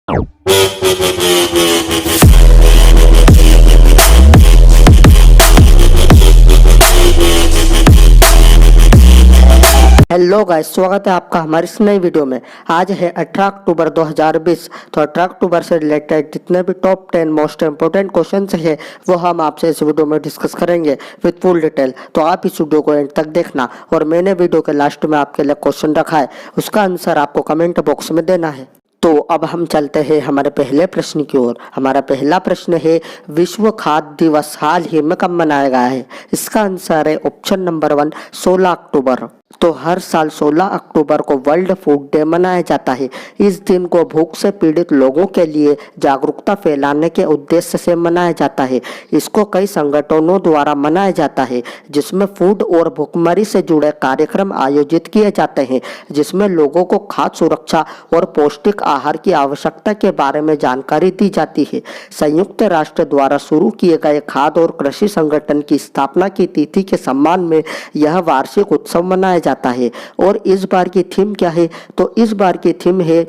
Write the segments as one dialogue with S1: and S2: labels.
S1: Hello guys, स्वागत है आपका हमारी इस नई वीडियो में। आज है 18 अक्टूबर 2020। तो 18 अक्टूबर से रिलेटेड जितने भी टॉप 10 मोस्ट इंपोर्टेंट क्वेश्चंस है वो हम आपसे इस वीडियो में डिस्कस करेंगे विद फुल डिटेल। तो आप इस वीडियो को एंड तक देखना। और मैंने वीडियो के लास्ट में आपके लिए क्वेश्चन रखा है, उसका आंसर आपको कमेंट बॉक्स में देना है। तो अब हम चलते हैं हमारे पहले प्रश्न की ओर। हमारा पहला प्रश्न है, विश्व खाद्य दिवस हाल ही में कब मनाया गया है? इसका आंसर है ऑप्शन नंबर 1, 16 अक्टूबर। तो हर साल 16 अक्टूबर को वर्ल्ड फूड डे मनाया जाता है। इस दिन को भूख से पीड़ित लोगों के लिए जागरूकता फैलाने के उद्देश्य से मनाया जाता है। इसको कई संगठनों द्वारा मनाया जाता है, जिसमें फूड और भूखमरी से जुड़े कार्यक्रम आयोजित किए जाते हैं, जिसमें लोगों को खाद्य सुरक्षा और पौष्टिक आहार की आवश्यकता के बारे में जानकारी दी जाती है। संयुक्त राष्ट्र द्वारा शुरू किए गए खाद्य और कृषि संगठन की स्थापना की तिथि के सम्मान में यह वार्षिक उत्सव मनाया जाता है। और इस बार की थीम क्या है? तो इस बार की थीम है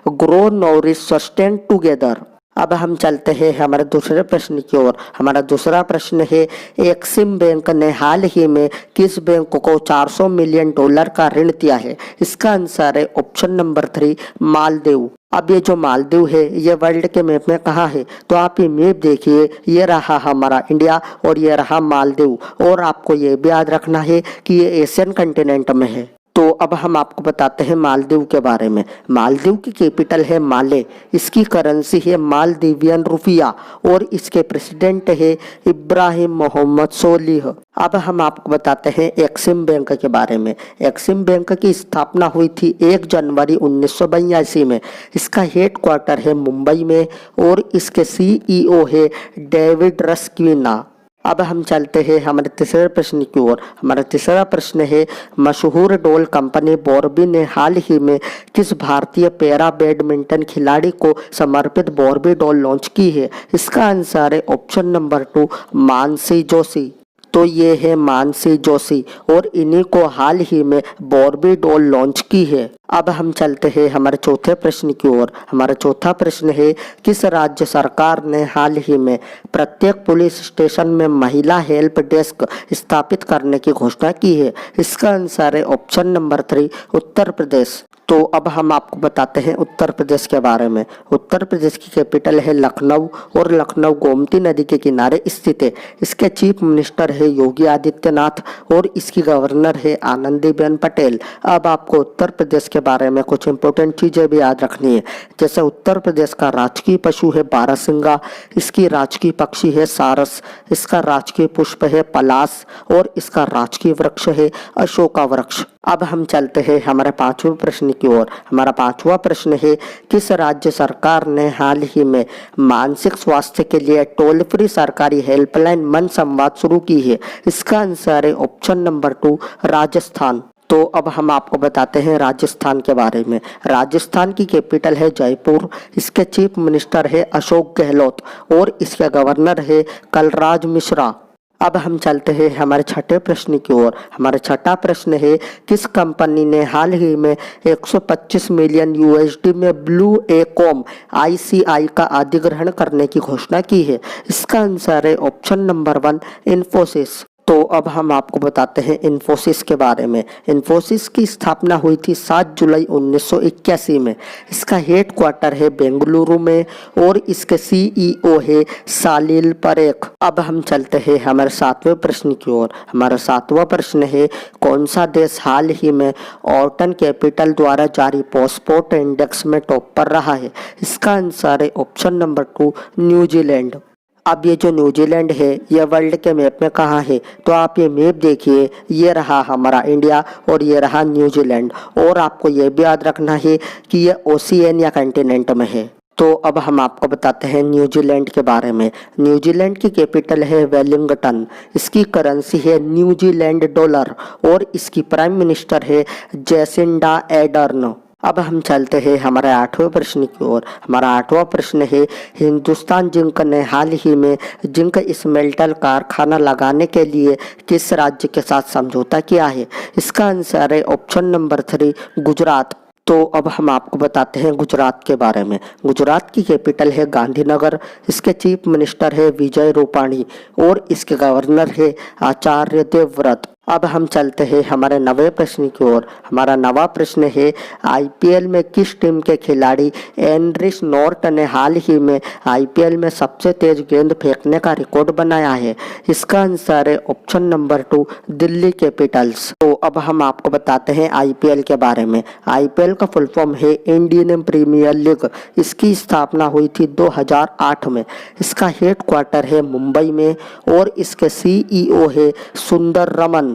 S1: ग्रो नॉरिश सस्टेन टुगेदर। अब हम चलते हैं हमारे दूसरे प्रश्न की ओर। हमारा दूसरा प्रश्न है, एक्सिम बैंक ने हाल ही में किस बैंक को $400 मिलियन का ऋण दिया है? इसका आंसर है ऑप्शन नंबर 3, मालदीव। अब ये जो मालदीव है ये वर्ल्ड के मैप में कहाँ है? तो आप ये मैप देखिए, ये रहा हमारा इंडिया और ये रहा मालदीव। और आपको ये भी याद रखना है कि ये एशियन कंटिनेंट में है। तो अब हम आपको बताते हैं मालदीव के बारे में। मालदीव की कैपिटल है माले, इसकी करेंसी है मालदीवियन रुपया और इसके प्रेसिडेंट है इब्राहिम मोहम्मद सोलिह। अब हम आपको बताते हैं एक्सिम बैंक के बारे में। एक्सिम बैंक की स्थापना हुई थी 1 जनवरी 1982 में। इसका हेडक्वार्टर है मुंबई में और इसके CEO है डेविड रस्किना। अब हम चलते हैं हमारे तीसरे प्रश्न की ओर। हमारा तीसरा प्रश्न है, मशहूर डॉल कंपनी बॉर्बी ने हाल ही में किस भारतीय पैरा बैडमिंटन खिलाड़ी को समर्पित बॉर्बी डॉल लॉन्च की है? इसका आंसर है ऑप्शन नंबर 2, मानसी जोशी। तो ये है मानसी जोशी और इन्हीं को हाल ही में बॉर्बी डॉल लॉन्च की है। अब हम चलते हैं हमारे चौथे प्रश्न की ओर। हमारा चौथा प्रश्न है, किस राज्य सरकार ने हाल ही में प्रत्येक पुलिस स्टेशन में महिला हेल्प डेस्क स्थापित करने की घोषणा की है? इसका आंसर है ऑप्शन नंबर 3, उत्तर प्रदेश। तो अब हम आपको बताते हैं उत्तर प्रदेश के बारे में। उत्तर प्रदेश की कैपिटल है लखनऊ और लखनऊ गोमती नदी के किनारे स्थित है। इसके चीफ मिनिस्टर है योगी आदित्यनाथ और इसकी गवर्नर है आनंदीबेन पटेल। अब आपको उत्तर प्रदेश के बारे में कुछ इंपॉर्टेंट चीजें भी याद रखनी है। जैसे उत्तर प्रदेश का राजकीय पशु है बारहसिंगा, इसकी राजकीय पक्षी है सारस, इसका राजकीय पुष्प है पलाश और इसका राजकीय वृक्ष है अशोका वृक्ष। अब हम चलते हैं हमारे पांचवें प्रश्न की ओर। हमारा पांचवा प्रश्न है, किस राज्य सरकार ने हाल ही में मानसिक स्वास्थ्य के लिए टोल फ्री सरकारी हेल्पलाइन मन संवाद शुरू की है? इसका आंसर है ऑप्शन नंबर 2, राजस्थान। तो अब हम आपको बताते हैं राजस्थान के बारे में। राजस्थान की कैपिटल है जयपुर, इसके चीफ मिनिस्टर है अशोक गहलोत और इसके गवर्नर है कलराज मिश्रा। अब हम चलते हैं हमारे छठे प्रश्न की ओर। हमारा छठा प्रश्न है, किस कंपनी ने हाल ही में 125 मिलियन USD में ब्लू एकॉम ICI का अधिग्रहण करने की घोषणा की है? इसका आंसर है ऑप्शन नंबर 1, इन्फोसिस। तो अब हम आपको बताते हैं इन्फोसिस के बारे में। इन्फोसिस की स्थापना हुई थी 7 जुलाई 1981 में। इसका हेडक्वार्टर है बेंगलुरु में और इसके CEO है सालिल परेख। अब हम चलते हैं हमारे सातवें प्रश्न की ओर। हमारा सातवां प्रश्न है, कौन सा देश हाल ही में ऑर्टन कैपिटल द्वारा जारी पासपोर्ट इंडेक्स में टॉप पर रहा है? इसका आंसर है ऑप्शन नंबर 2, न्यूजीलैंड। अब ये जो न्यूजीलैंड है ये वर्ल्ड के मैप में कहाँ है? तो आप ये मैप देखिए, ये रहा हमारा इंडिया और ये रहा न्यूजीलैंड। और आपको ये भी याद रखना है कि ये ओशिनिया कंटिनेंट में है। तो अब हम आपको बताते हैं न्यूजीलैंड के बारे में। न्यूजीलैंड की कैपिटल है वेलिंगटन, इसकी करेंसी है न्यूजीलैंड डॉलर और इसकी प्राइम मिनिस्टर है जेसिंडा एडर्न। अब हम चलते हैं हमारे आठवें प्रश्न की ओर। हमारा आठवां प्रश्न है, हिंदुस्तान जिंक ने हाल ही में जिंक स्मेल्टर कारखाना लगाने के लिए किस राज्य के साथ समझौता किया है? इसका आंसर है ऑप्शन नंबर 3, गुजरात। तो अब हम आपको बताते हैं गुजरात के बारे में। गुजरात की कैपिटल है गांधीनगर, इसके चीफ मिनिस्टर है विजय रूपाणी और इसके गवर्नर है आचार्य देवव्रत। अब हम चलते हैं हमारे नवे प्रश्न की ओर। हमारा नवा प्रश्न है, आईपीएल में किस टीम के खिलाड़ी एंड्रिस नॉर्ट ने हाल ही में आईपीएल में सबसे तेज गेंद फेंकने का रिकॉर्ड बनाया है? इसका आंसर है ऑप्शन नंबर 2, दिल्ली कैपिटल्स। तो अब हम आपको बताते हैं आईपीएल के बारे में। आईपीएल का फुल फॉर्म है इंडियन प्रीमियर लीग। इसकी स्थापना हुई थी 2008 में। इसका हेडक्वार्टर है मुंबई में और इसके सीईओ है सुंदर रमन।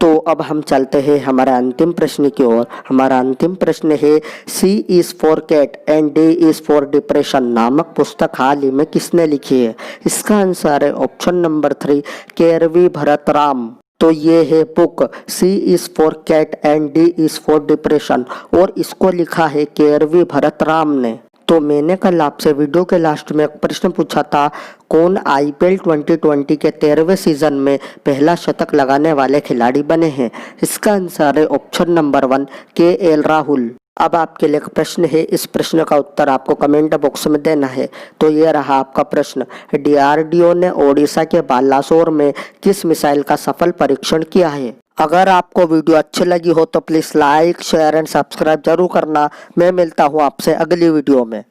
S1: तो अब हम चलते हैं हमारे अंतिम प्रश्न की ओर। हमारा अंतिम प्रश्न है, C is for cat and D is for depression नामक पुस्तक हाल ही में किसने लिखी है? इसका आंसर है ऑप्शन नंबर 3, केरवी भरतराम। तो ये है book C is for cat and D is for depression और इसको लिखा है केरवी भरतराम ने। तो मैंने कल आपसे वीडियो के लास्ट में एक प्रश्न पूछा था, कौन आईपीएल 2020 के 13वें सीजन में पहला शतक लगाने वाले खिलाड़ी बने हैं? इसका आंसर है ऑप्शन नंबर 1, केएल राहुल। अब आपके लिए एक प्रश्न है, इस प्रश्न का उत्तर आपको कमेंट बॉक्स में देना है। तो ये रहा आपका प्रश्न, डीआरडीओ ने ओडिशा के बालासोर में किस मिसाइल का सफल परीक्षण किया है? अगर आपको वीडियो अच्छी लगी हो तो please like, share and subscribe जरूर करना। मैं मिलता हूँ आपसे अगली वीडियो में।